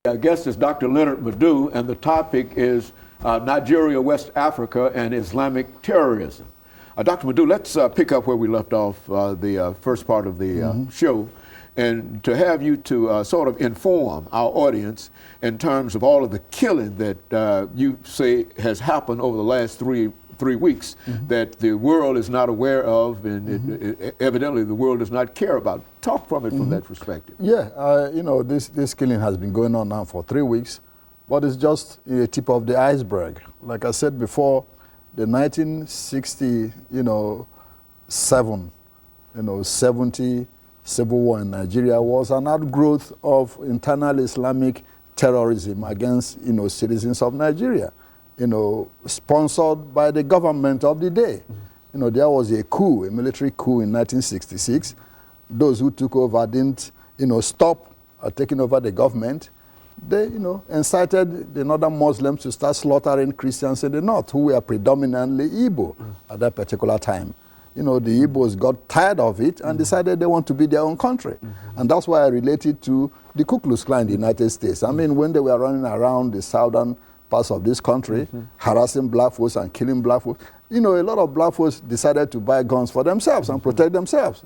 Our guest is Dr. LMadu, and the topic is Nigeria, West Africa, and Islamic terrorism. Dr. LMadu, let's pick up where we left off the first part of the show, and to have you to sort of inform our audience in terms of all of the killing that you say has happened over the last three weeks that the world is not aware of, and evidently the world does not care about. Talk from it from that perspective. Yeah, you know, this killing has been going on now for 3 weeks, but it's just the tip of the iceberg. Like I said before, the 1960, 70 civil war in Nigeria was an outgrowth of internal Islamic terrorism against, citizens of Nigeria. Sponsored by the government of the day. There was a coup, a military coup in 1966. Those who took over didn't, stop taking over the government. They, incited the northern Muslims to start slaughtering Christians in the north, who were predominantly Igbo at that particular time. The Igbos got tired of it and decided they want to be their own country. And that's why I related to the Ku Klux Klan in the United States. I mean, when they were running around the southern parts of this country, harassing black folks and killing black folks. A lot of black folks decided to buy guns for themselves and protect themselves.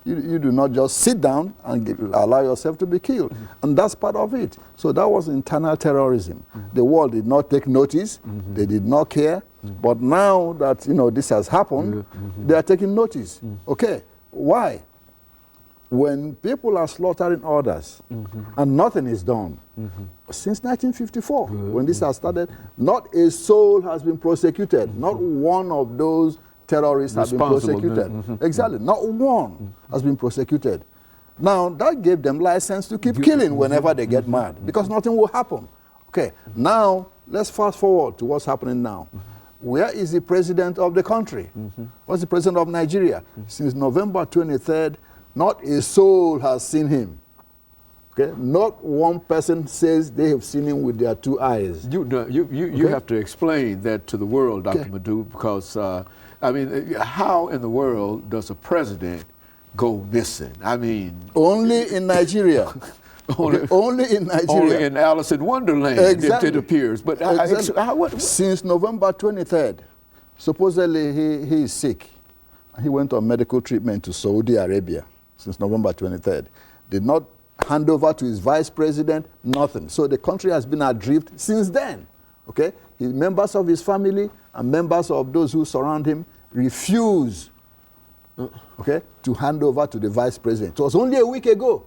You do not just sit down and allow yourself to be killed. And that's part of it. So that was internal terrorism. The world did not take notice. They did not care. But now that, this has happened, they are taking notice. Okay, why? When people are slaughtering others and nothing is done, since 1954, when this has started, not a soul has been prosecuted. Not one of those terrorists has been prosecuted. Exactly, not one has been prosecuted. Now, that gave them license to keep killing whenever they get mad, because nothing will happen. Okay, now, let's fast forward to what's happening now. Where is the president of the country? What's the president of Nigeria? Since November 23rd, not a soul has seen him. Okay? Not one person says they have seen him with their 2 eyes. You have to explain that to the world, Dr. LMadu, because, I mean, how in the world does a president go missing? I mean... Only in Nigeria. Only in Nigeria. Only in Alice in Wonderland, it appears. But Since November 23rd, supposedly he is sick. He went on medical treatment to Saudi Arabia since November 23rd. Did not hand over to his vice president, nothing. So the country has been adrift since then. Okay? Members of his family and members of those who surround him refuse to hand over to the vice president. It was only a week ago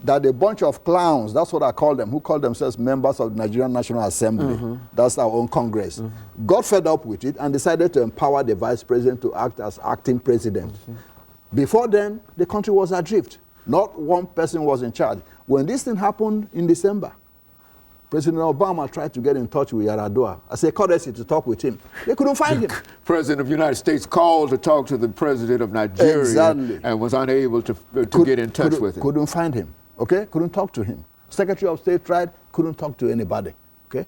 that a bunch of clowns, that's what I call them, who call themselves members of the Nigerian National Assembly, that's our own Congress, got fed up with it and decided to empower the vice president to act as acting president. Before then, the country was adrift. Not one person was in charge. When this thing happened in December, President Obama tried to get in touch with Yar'Adua as a courtesy to talk with him. They couldn't find him. President of the United States called to talk to the president of Nigeria and was unable to get in touch with him. Couldn't find him. Okay, couldn't talk to him. Secretary of State tried, couldn't talk to anybody. Okay,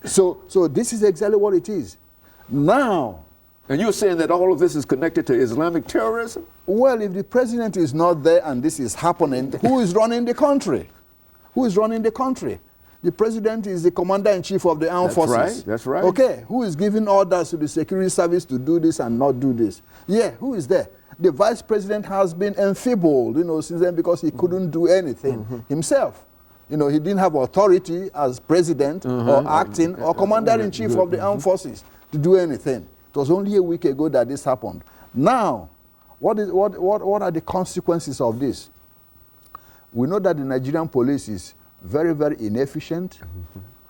so this is exactly what it is. Now, and you're saying that all of this is connected to Islamic terrorism? Well, if the president is not there and this is happening, who is running the country? Who is running the country? The president is the commander-in-chief of the armed forces. That's right, that's right. Okay, who is giving orders to the security service to do this and not do this? Yeah, who is there? The vice president has been enfeebled, since then because he couldn't do anything himself. He didn't have authority as president or acting or commander-in-chief of the armed forces to do anything. It was only a week ago that this happened. Now, what are the consequences of this? We know that the Nigerian police is very, very inefficient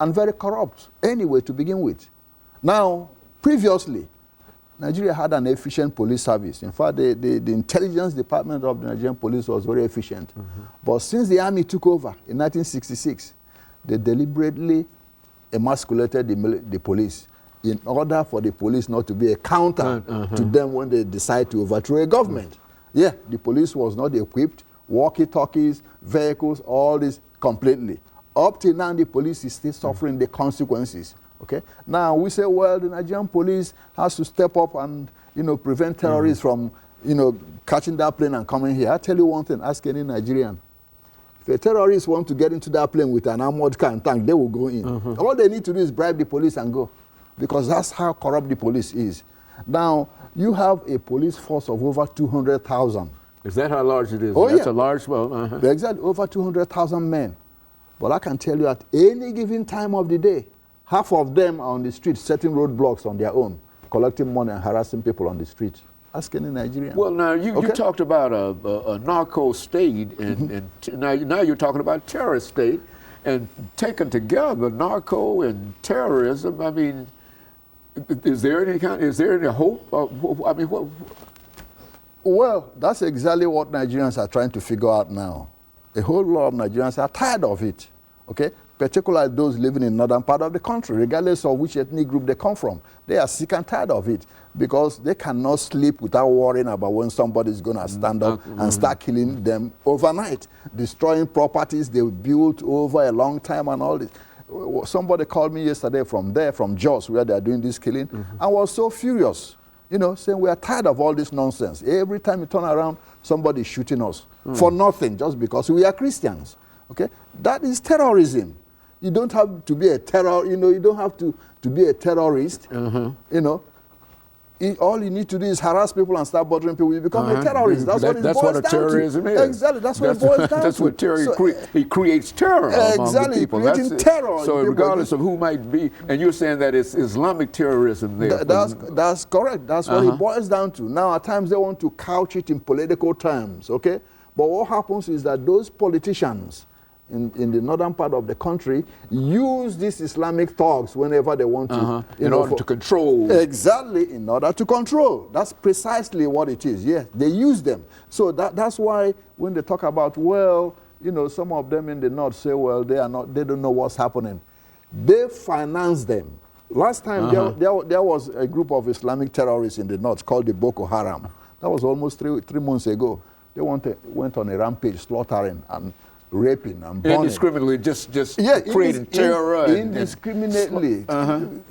and very corrupt anyway to begin with. Now, previously, Nigeria had an efficient police service. In fact, the intelligence department of the Nigerian police was very efficient. But since the army took over in 1966, they deliberately emasculated the police in order for the police not to be a counter to them when they decide to overthrow a government. Yeah, the police was not equipped, walkie-talkies, vehicles, all this completely. Up till now, the police is still suffering the consequences. Okay. Now we say, well, the Nigerian police has to step up and prevent terrorists from catching that plane and coming here. I tell you one thing: ask any Nigerian. If the terrorists want to get into that plane with an armored car and tank, they will go in. All they need to do is bribe the police and go, because that's how corrupt the police is. Now, you have a police force of over 200,000. Is that how large it is? Oh, That's yeah. a large, well, Exactly, over 200,000 men. But I can tell you at any given time of the day, half of them are on the street setting roadblocks on their own, collecting money and harassing people on the street. Ask any Nigerian. Well, now, you talked about a narco state, and now you're talking about terrorist state, and taken together, narco and terrorism, I mean, is there any hope? I mean, what? Well, that's exactly what Nigerians are trying to figure out now. A whole lot of Nigerians are tired of it, okay? Particularly those living in northern part of the country, regardless of which ethnic group they come from. They are sick and tired of it because they cannot sleep without worrying about when somebody is going to stand up and start killing them overnight, destroying properties they built over a long time and all this. Somebody called me yesterday from Jos, where they are doing this killing, and was so furious, you know, saying we are tired of all this nonsense. Every time you turn around, somebody is shooting us for nothing, just because we are Christians. Okay, that is terrorism. You don't have to be a you don't have to be a terrorist. You know, all you need to do is harass people and start bothering people. You become a terrorist. That's what it boils down to. That's what a terrorism is. Exactly. That's what it boils down to. That's what terror. He creates terror among the people. Creating terror. So regardless of who might be, and you're saying that it's Islamic terrorism there. That's correct. That's what it boils down to. Now, at times they want to couch it in political terms. Okay, but what happens is that those politicians in the northern part of the country use these Islamic thugs whenever they want to. In order to control. Exactly, in order to control. That's precisely what it is. Yes, they use them. So that's why when they talk about, well, you know, some of them in the north say, well, they don't know what's happening. They finance them. Last time there was a group of Islamic terrorists in the north called the Boko Haram. That was almost three months ago. They went on a rampage, slaughtering and raping and burning. Indiscriminately, just creating terror. Indiscriminately.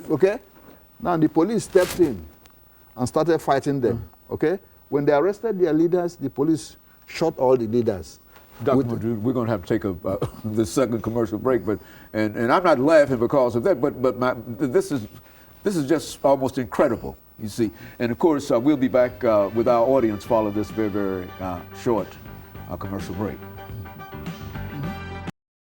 Okay? Now the police stepped in and started fighting them. Okay? When they arrested their leaders, the police shot all the leaders. Dr. LMadu, we're going to have to take the second commercial break, and I'm not laughing because of that, but this is just almost incredible, you see. And of course, we'll be back with our audience following this very, very short commercial break.